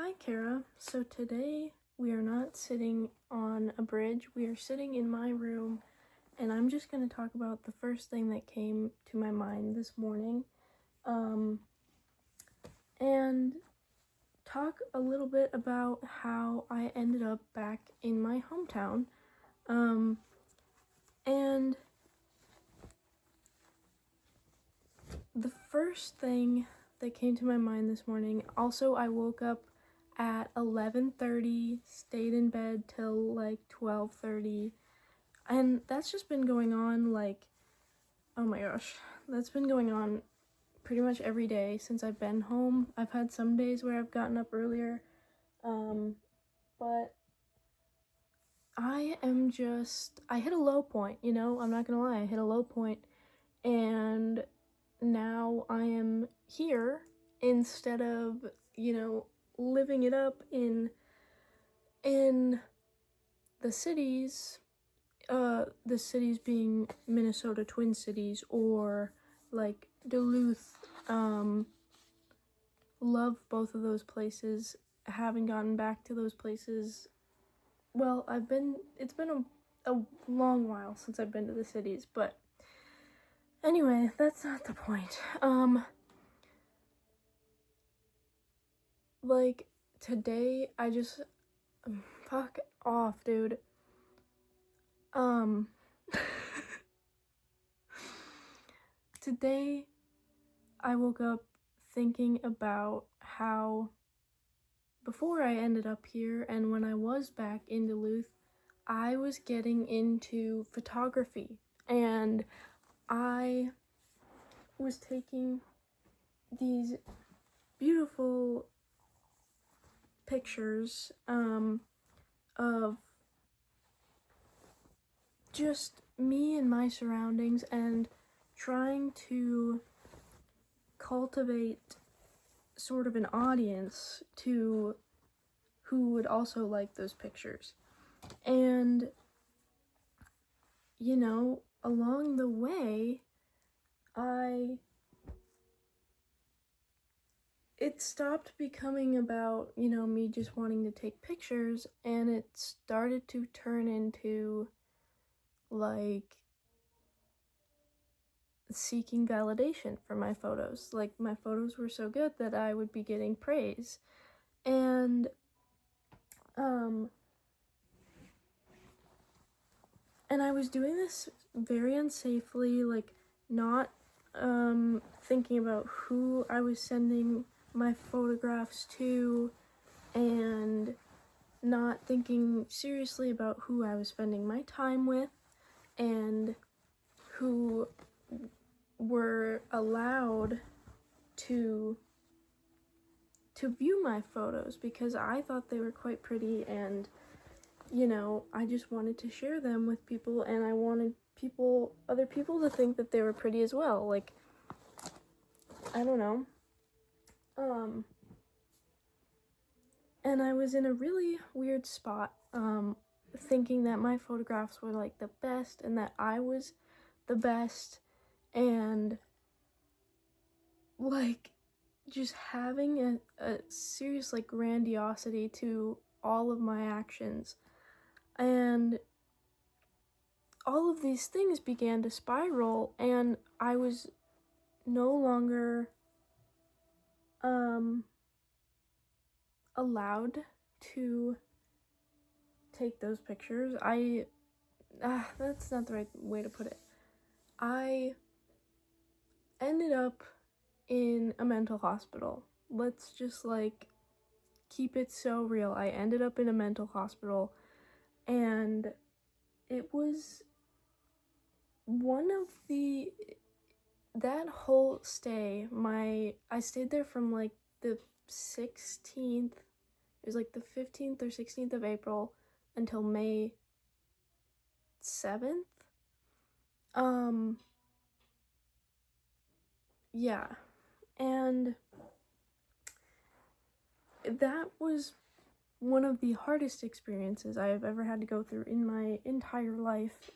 Hi, Kara. So today we are not sitting on a bridge, we are sitting in my room, and I'm just going to talk about the first thing that came to my mind this morning, and talk a little bit about how I ended up back in my hometown. And the first thing that came to my mind this morning, also I woke up at 11:30, stayed in bed till like 12:30, and that's just been going on oh my gosh, that's been going on pretty much every day since I've been home. I've had some days where I've gotten up earlier, but I hit a low point, I'm not gonna lie, I hit a low point, and now I am here instead of, living it up in the cities, the cities being Minnesota Twin Cities or like Duluth. Love both of those places. Haven't gotten back to those places. Well, it's been a long while since I've been to the cities, but anyway, that's not the point. Like today I just fuck off, dude. Today I woke up thinking about how before I ended up here and when I was back in Duluth, I was getting into photography, and I was taking these beautiful pictures of just me and my surroundings and trying to cultivate sort of an audience to who would also like those pictures. And along the way it stopped becoming about, me just wanting to take pictures, and it started to turn into like seeking validation for my photos. Like my photos were so good that I would be getting praise. And I was doing this very unsafely, like not thinking about who I was sending my photographs to, and not thinking seriously about who I was spending my time with and who were allowed to view my photos, because I thought they were quite pretty, and I just wanted to share them with people, and I wanted other people to think that they were pretty as well. Like, I don't know. And I was in a really weird spot, thinking that my photographs were like the best and that I was the best, and like just having a serious like grandiosity to all of my actions. And all of these things began to spiral, and I was no longer allowed to take those pictures. That's not the right way to put it. I ended up in a mental hospital. Let's just keep it so real. I ended up in a mental hospital, and it was one of that whole stay, I stayed there from the 16th, it was the 15th or 16th of April until May 7th. Yeah, and that was one of the hardest experiences I've ever had to go through in my entire life.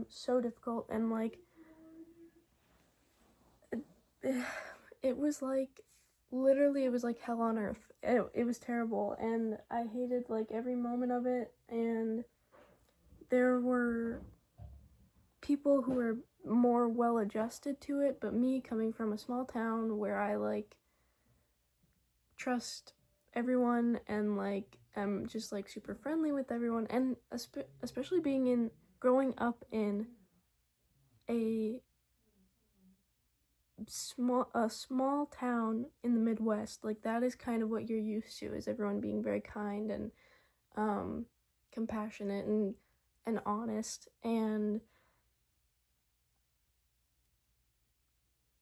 So difficult, and it was literally it was like hell on earth. It was terrible, and I hated like every moment of it. And there were people who were more well adjusted to it, but me, coming from a small town where I like trust everyone and like am just like super friendly with everyone, and especially growing up in a small town in the Midwest, like that is kind of what you're used to, is everyone being very kind and compassionate and honest. And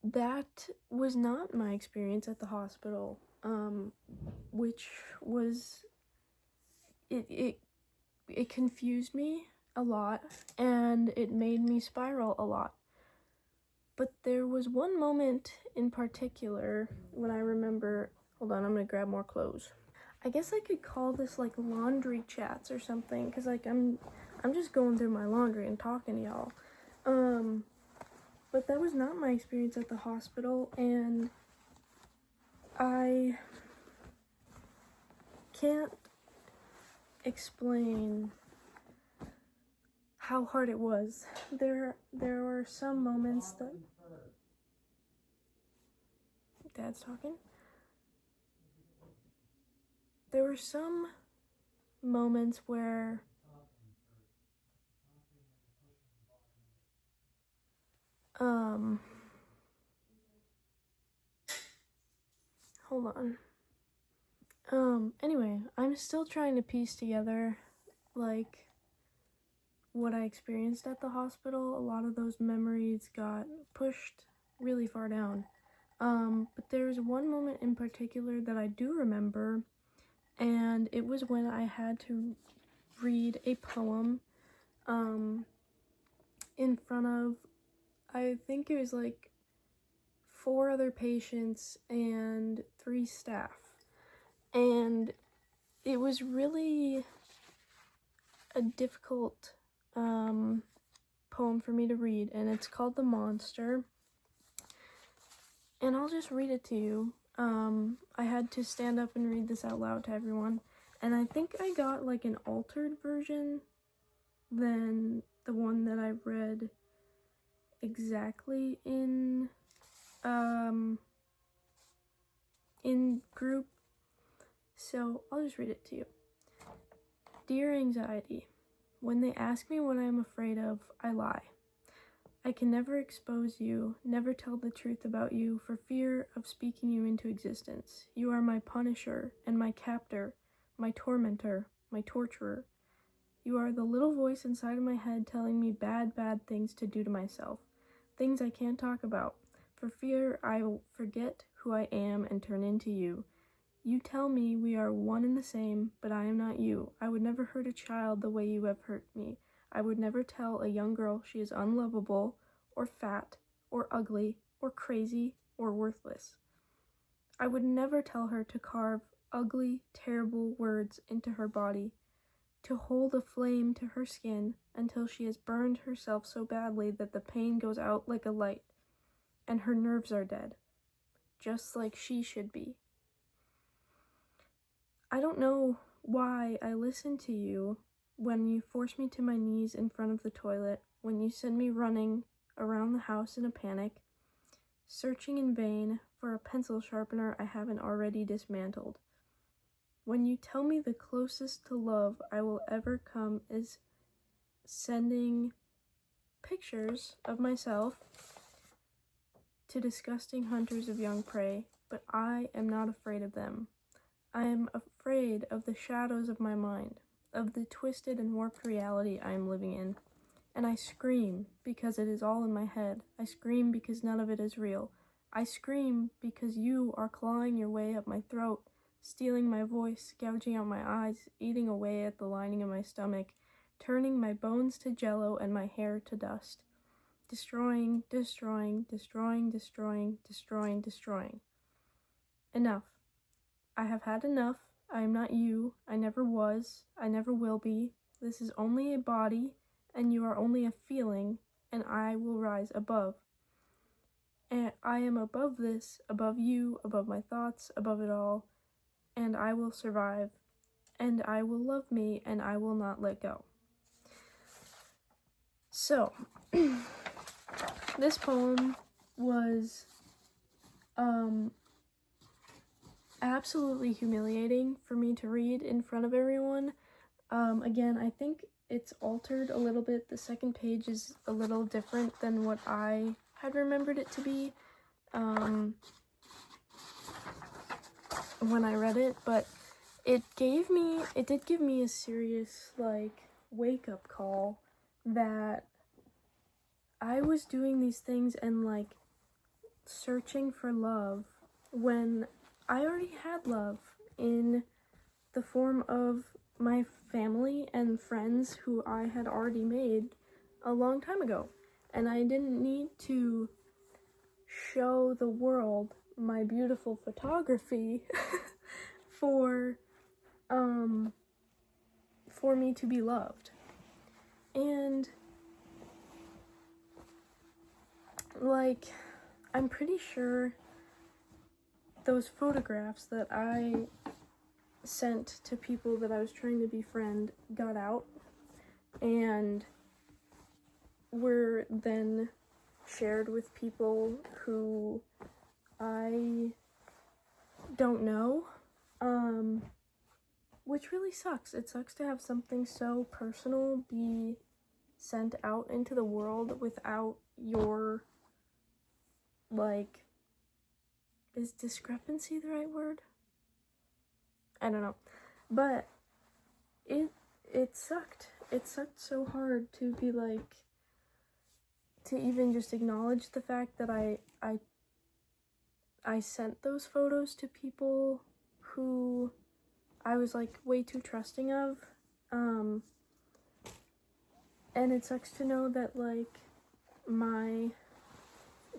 that was not my experience at the hospital, which was it confused me a lot, and it made me spiral a lot. But there was one moment in particular when I remember. Hold on, I'm gonna grab more clothes. I guess I could call this like laundry chats or something, because like I'm just going through my laundry and talking to y'all. But that was not my experience at the hospital, and I can't explain how hard it was. There were some moments that Dad's talking. There were some moments where hold on. Anyway, I'm still trying to piece together like what I experienced at the hospital. A lot of those memories got pushed really far down. But there's one moment in particular that I do remember, and it was when I had to read a poem in front of, I think it was like 4 other patients and 3 staff. And it was really a difficult poem for me to read, and it's called The Monster. And I'll just read it to you. I had to stand up and read this out loud to everyone, and I think I got like an altered version than the one that I read exactly in group. So I'll just read it to you. Dear anxiety, when they ask me what I am afraid of, I lie. I can never expose you, never tell the truth about you for fear of speaking you into existence. You are my punisher and my captor, my tormentor, my torturer. You are the little voice inside of my head telling me bad things to do to myself, things I can't talk about, for fear I will forget who I am and turn into you. You tell me we are one and the same, but I am not you. I would never hurt a child the way you have hurt me. I would never tell a young girl she is unlovable, or fat, or ugly, or crazy, or worthless. I would never tell her to carve ugly, terrible words into her body, to hold a flame to her skin until she has burned herself so badly that the pain goes out like a light, and her nerves are dead, just like she should be. I don't know why I listen to you when you force me to my knees in front of the toilet, when you send me running around the house in a panic, searching in vain for a pencil sharpener I haven't already dismantled. When you tell me the closest to love I will ever come is sending pictures of myself to disgusting hunters of young prey, but I am not afraid of them. I am afraid of the shadows of my mind, of the twisted and warped reality I am living in. And I scream because it is all in my head. I scream because none of it is real. I scream because you are clawing your way up my throat, stealing my voice, gouging out my eyes, eating away at the lining of my stomach, turning my bones to jello and my hair to dust. Destroying. Enough. I have had enough. I am not you. I never was. I never will be. This is only a body, and you are only a feeling, and I will rise above. and I am above this, above you, above my thoughts, above it all, and I will survive, and I will love me, and I will not let go. So, this poem was absolutely humiliating for me to read in front of everyone. Again, I think it's altered a little bit. The second page is a little different than what I had remembered it to be when I read it, but it did give me a serious, like, wake-up call that I was doing these things and, like, searching for love when I already had love in the form of my family and friends who I had already made a long time ago. And I didn't need to show the world my beautiful photography for me to be loved. And, like, I'm pretty sure those photographs that I sent to people that I was trying to befriend got out and were then shared with people who I don't know, which really sucks. It sucks to have something so personal be sent out into the world without your, like, is discrepancy the right word? I don't know. But it sucked. It sucked so hard to be like, to even just acknowledge the fact that I sent those photos to people who I was, like, way too trusting of. And it sucks to know that, like, my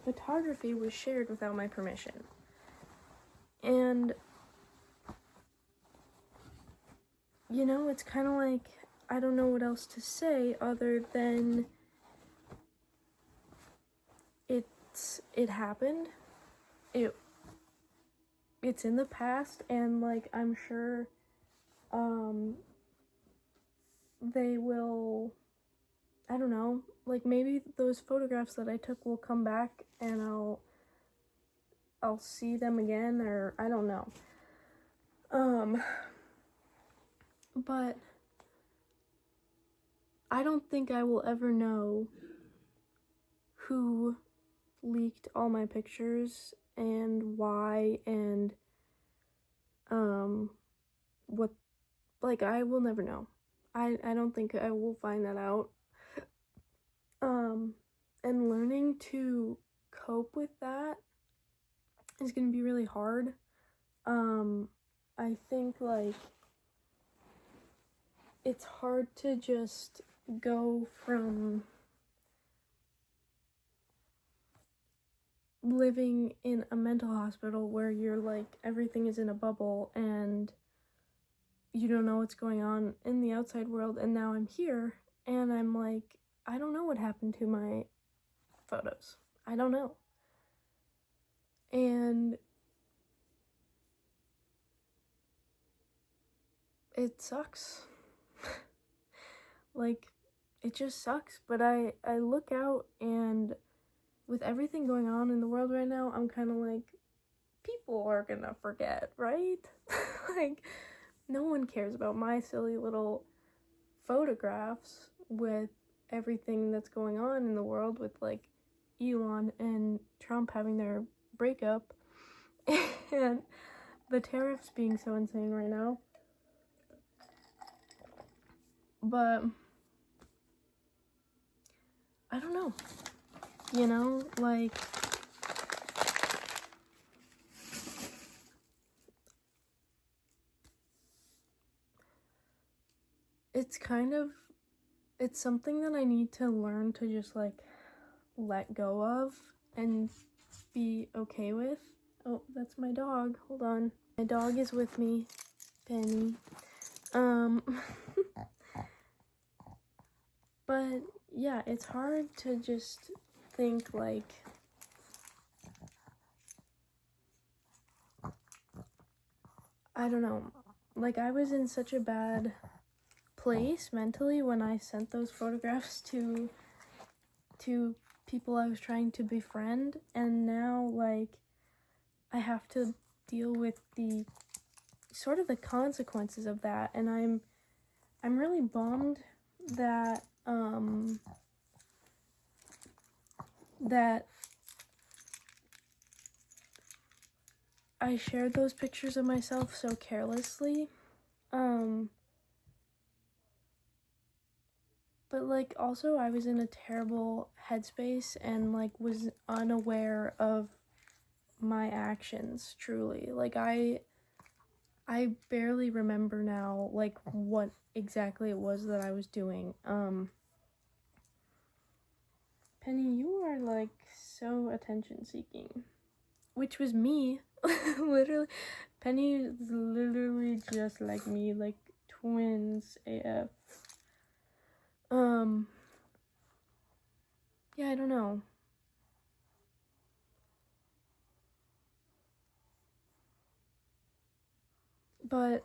photography was shared without my permission. And, you know, it's kind of like, I don't know what else to say other than it happened. It's in the past, and, like, I'm sure they will, I don't know, like, maybe those photographs that I took will come back and I'll see them again, or I don't know. But I don't think I will ever know who leaked all my pictures and why and what, like, I will never know. I don't think I will find that out. And learning to cope with that is gonna be really hard. I think, like, it's hard to just go from living in a mental hospital where you're like, everything is in a bubble and you don't know what's going on in the outside world, and now I'm here and I'm like, I don't know what happened to my photos. I don't know. And it sucks. Like, it just sucks. But I look out, and with everything going on in the world right now, I'm kind of like, people are gonna forget, right? Like, no one cares about my silly little photographs with everything that's going on in the world, with, like, Elon and Trump having their breakup and the tariffs being so insane right now. But I don't know, you know, like, it's something that I need to learn to just, like, let go of and be okay with. Oh, that's my dog. Hold on. My dog is with me, Penny. But yeah, it's hard to just think, like, I don't know, like, I was in such a bad place mentally when I sent those photographs to people I was trying to befriend, and now, like, I have to deal with the sort of the consequences of that, and I'm really bummed that that I shared those pictures of myself so carelessly. But, like, also I was in a terrible headspace and, like, was unaware of my actions, truly. Like, I barely remember now, like, what exactly it was that I was doing. Penny, you are, like, so attention-seeking. Which was me. Literally. Penny is literally just like me, like, twins AF. Yeah, I don't know. But